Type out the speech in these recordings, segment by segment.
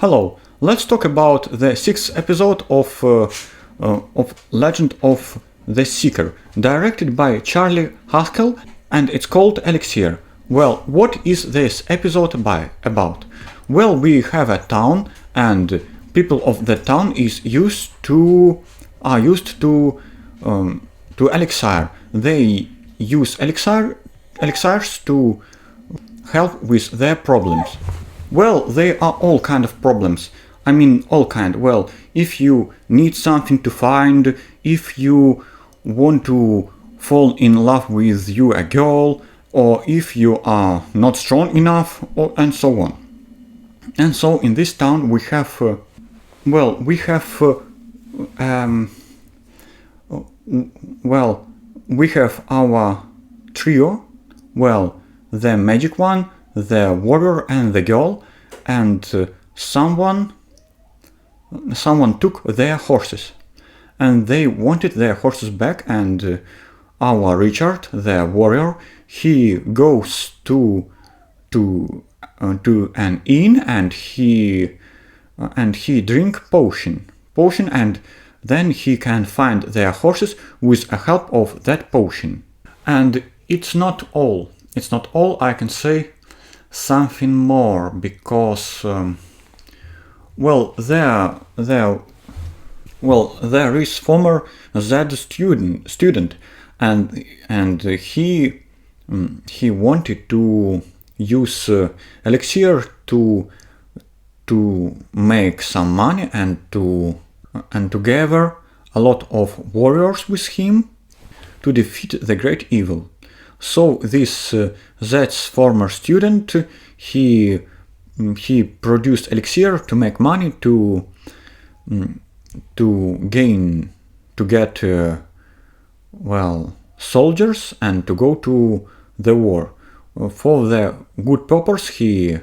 Hello, let's talk about the sixth episode of Legend of the Seeker, directed by Charlie Haskell, and it's called Elixir. Well, what is this episode about? Well, we have a town, and people of the town are used to elixir. They use elixirs to help with their problems. Well, they are all kind of problems. I mean, all kind. Well, if you need something to find, if you want to fall in love with a girl, or if you are not strong enough, and so on. And so in this town we have, we have our trio. Well, the magic one, the warrior and the girl, and someone took their horses, and they wanted their horses back, and our Richard, the warrior, he goes to an inn, and he drink potion, and then he can find their horses with the help of that potion. And it's not all. I can say something more, because there is former Z student, and he wanted to use elixir to make some money and to gather a lot of warriors with him to defeat the great evil. So this Z's former student, he produced elixir to make money to get soldiers and to go to the war. For the good purpose, he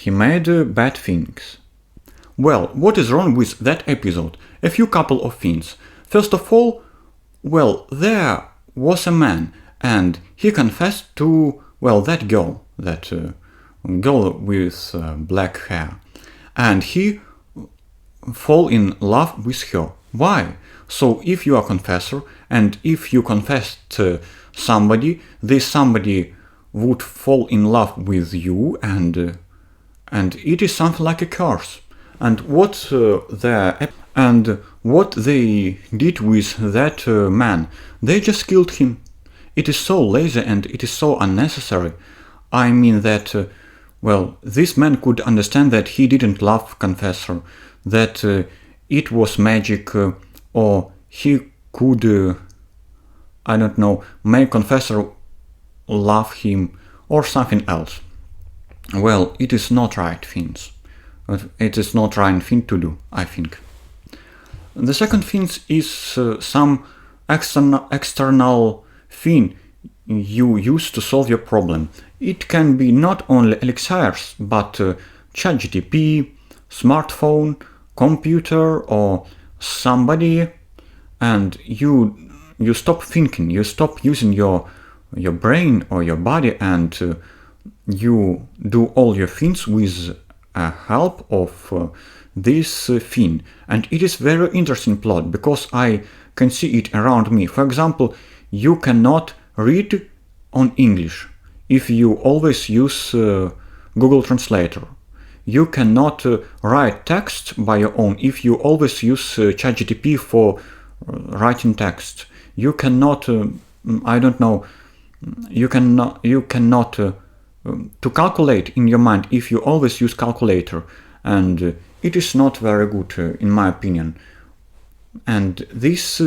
made bad things. Well, what is wrong with that episode? A few couple of things. First of all, there was a man, and he confessed to, that girl with black hair, and he fall in love with her. Why? So if you are a confessor, and if you confessed somebody, this somebody would fall in love with you, and it is something like a curse. And what they did with that man, they just killed him. It is so lazy and it is so unnecessary. I mean that, this man could understand that he didn't love Confessor, that it was magic, or he could, make Confessor love him, or something else. Well, it is not right things. It is not right thing to do, I think. The second thing is some external thing you use to solve your problem. It can be not only elixirs, but ChatGPT, smartphone, computer, or somebody, and you stop thinking, you stop using your brain or your body, and you do all your things with help of this thing. And it is very interesting plot, because I can see it around me. For example, you cannot read on English if you always use Google Translator. You cannot write text by your own if you always use ChatGPT for writing text. You cannot, you cannot to calculate in your mind if you always use calculator, and it is not very good in my opinion. And this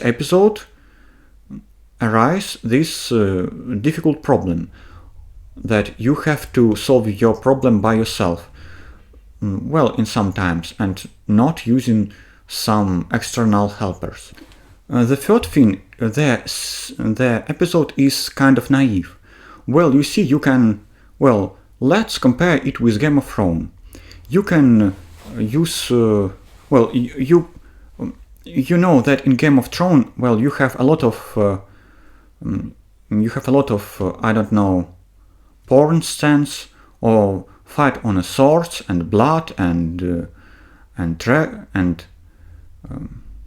episode arise this difficult problem, that you have to solve your problem by yourself, in some times, and not using some external helpers. The third thing, the episode is kind of naive. You see, you can, let's compare it with Game of Thrones. You can use, you know that in Game of Thrones, you have a lot of porn stance, or fight on swords and blood and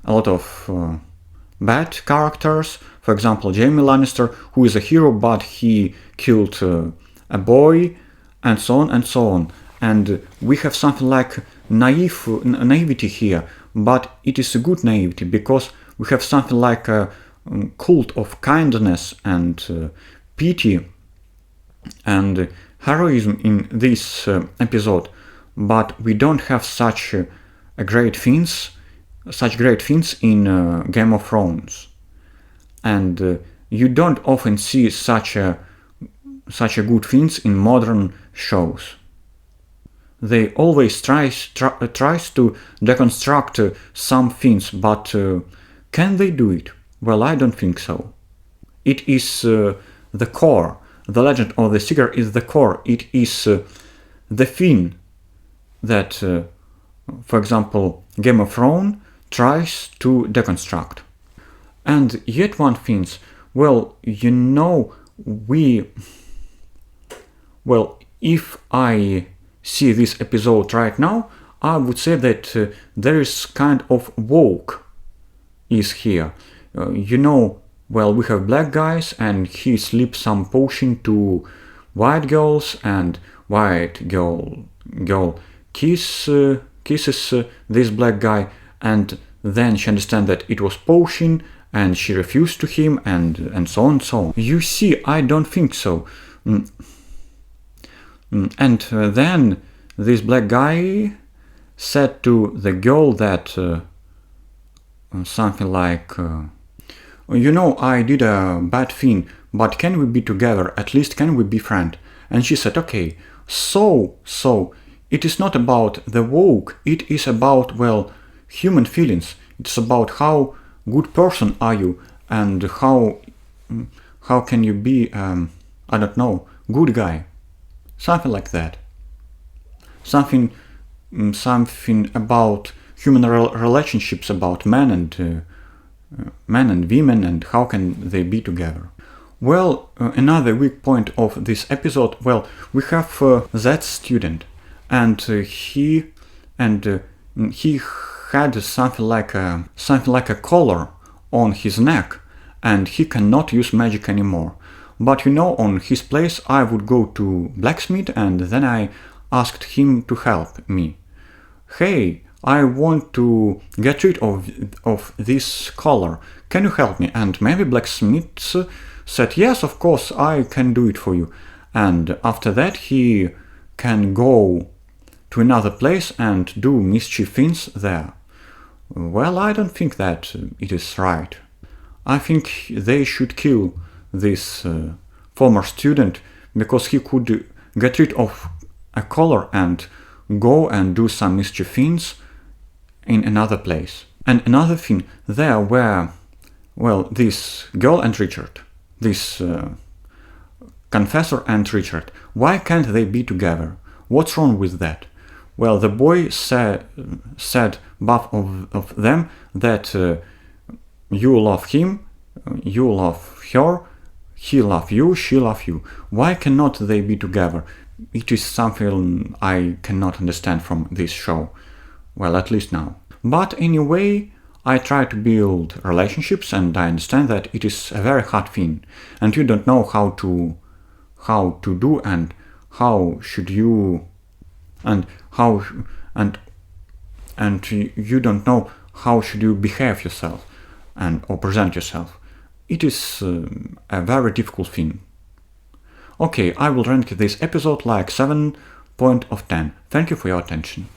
a lot of bad characters. For example, Jaime Lannister, who is a hero but he killed a boy, and so on and so on. And we have something like naivety here, but it is a good naivety because we have something like a cult of kindness and pity and heroism in this episode, but we don't have such great things in Game of Thrones, and you don't often see such a good things in modern shows. They always tries to deconstruct some things, but can they do it? Well, I don't think so. It is the core. The Legend of the Seeker is the core. It is the thing that, for example, Game of Thrones tries to deconstruct. And yet one thinks, well, if I see this episode right now, I would say that there is kind of woke is here. Well, we have black guys and he slips some potion to white girls and white girl kisses this black guy, and then she understands that it was potion and she refused to him and so on and so on. You see, I don't think so. And then this black guy said to the girl that something like, I did a bad thing, but can we be together? At least can we be friends? And she said, okay, so it is not about the woke, it is about, well, human feelings. It's about how good person are you and how can you be, good guy. Something like that. Something about human relationships, about men and women, and how can they be together. Well, another weak point of this episode, well, we have that student, and he had something like a collar on his neck, and he cannot use magic anymore. But on his place I would go to blacksmith and then I asked him to help me. Hey, I want to get rid of this collar. Can you help me? And maybe blacksmith said, yes, of course, I can do it for you. And after that he can go to another place and do mischief things there. Well, I don't think that it is right. I think they should kill this former student because he could get rid of a collar and go and do some mischief things in another place. And another thing, there were, well, this girl and Richard, this confessor and Richard, why can't they be together? What's wrong with that? Well, the boy said both of them that you love him, you love her, he love you, she love you. Why cannot they be together? It is something I cannot understand from this show. Well, at least now. But anyway, I try to build relationships and I understand that it is a very hard thing. And you don't know how to do and how should you and you don't know how should you behave yourself or present yourself. It is a very difficult thing. Okay, I will rank this episode like 7 out of 10. Thank you for your attention.